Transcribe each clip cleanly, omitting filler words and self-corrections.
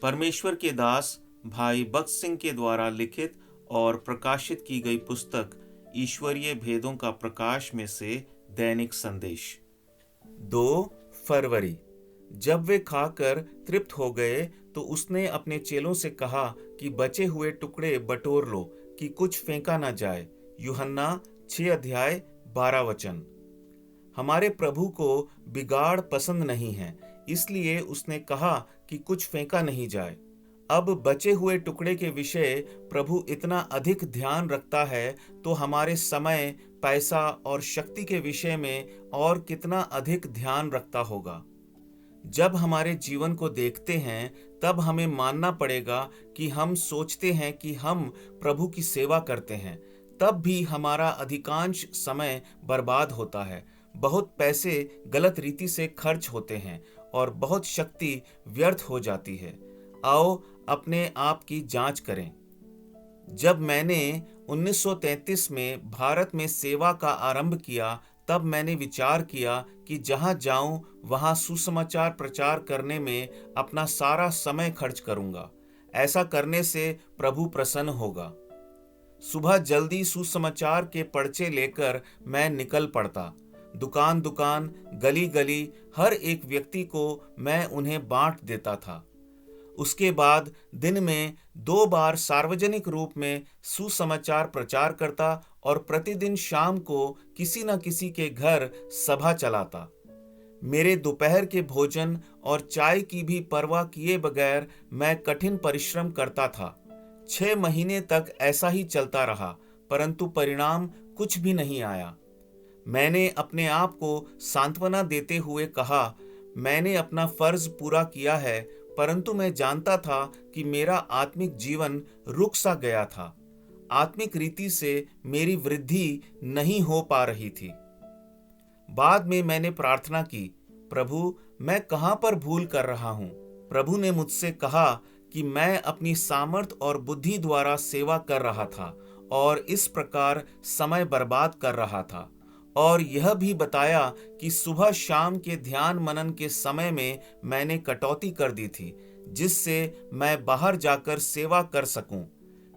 परमेश्वर के दास भाई बख्श सिंह के द्वारा लिखित और प्रकाशित की गई पुस्तक ईश्वरीय भेदों का प्रकाश में से दैनिक संदेश। 2 फरवरी। जब वे खाकर तृप्त हो गए तो उसने अपने चेलों से कहा कि बचे हुए टुकड़े बटोर लो कि कुछ फेंका न जाए। यूहन्ना 6 अध्याय 12 वचन। हमारे प्रभु को बिगाड़ पसंद नहीं है, इसलिए उसने कहा कि कुछ फेंका नहीं जाए। अब बचे हुए टुकड़े के विषय प्रभु इतना अधिक ध्यान रखता है तो हमारे समय, पैसा और शक्ति के विषय में और कितना अधिक ध्यान रखता होगा। जब हमारे जीवन को देखते हैं तब हमें मानना पड़ेगा कि हम सोचते हैं कि हम प्रभु की सेवा करते हैं, तब भी हमारा अधिकांश समय बर्बाद होता है। बहुत पैसे गलत रीति से खर्च होते हैं और बहुत शक्ति व्यर्थ हो जाती है। आओ अपने आप की जांच करें। जब मैंने 1933 में भारत में सेवा का आरंभ किया तब मैंने विचार किया कि जहां जाऊं वहां सुसमाचार प्रचार करने में अपना सारा समय खर्च करूंगा। ऐसा करने से प्रभु प्रसन्न होगा। सुबह जल्दी सुसमाचार के पर्चे लेकर मैं निकल पड़ता। दुकान दुकान, गली गली, हर एक व्यक्ति को मैं उन्हें बांट देता था। उसके बाद दिन में 2 बार सार्वजनिक रूप में सुसमाचार प्रचार करता और प्रतिदिन शाम को किसी न किसी के घर सभा चलाता। मेरे दोपहर के भोजन और चाय की भी परवाह किए बगैर मैं कठिन परिश्रम करता था। 6 महीने तक ऐसा ही चलता रहा, परंतु परिणाम कुछ भी नहीं आया। मैंने अपने आप को सांत्वना देते हुए कहा, मैंने अपना फर्ज पूरा किया है, परंतु मैं जानता था कि मेरा आत्मिक जीवन रुक सा गया था। आत्मिक रीति से मेरी वृद्धि नहीं हो पा रही थी। बाद में मैंने प्रार्थना की, प्रभु मैं कहाँ पर भूल कर रहा हूँ। प्रभु ने मुझसे कहा कि मैं अपनी सामर्थ और बुद्धि द्वारा सेवा कर रहा था और इस प्रकार समय बर्बाद कर रहा था, और यह भी बताया कि सुबह शाम के ध्यान मनन के समय में मैंने कटौती कर दी थी, जिससे मैं बाहर जाकर सेवा कर सकूं।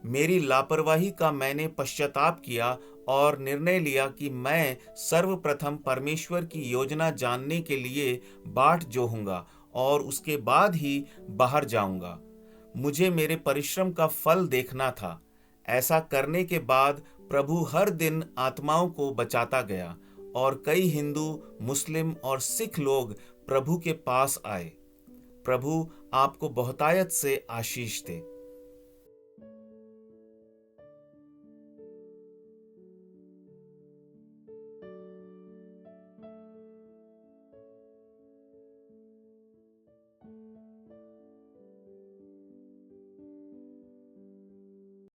मेरी लापरवाही का मैंने पश्चाताप किया और निर्णय लिया कि मैं सर्वप्रथम परमेश्वर की योजना जानने के लिए बाट जोहूंगा और उसके बाद ही बाहर जाऊंगा। मुझे मेरे परिश्रम का फल देखना था। ऐसा करने के बाद प्रभु हर दिन आत्माओं को बचाता गया और कई हिंदू, मुस्लिम और सिख लोग प्रभु के पास आए। प्रभु आपको बहुतायत से आशीष दे।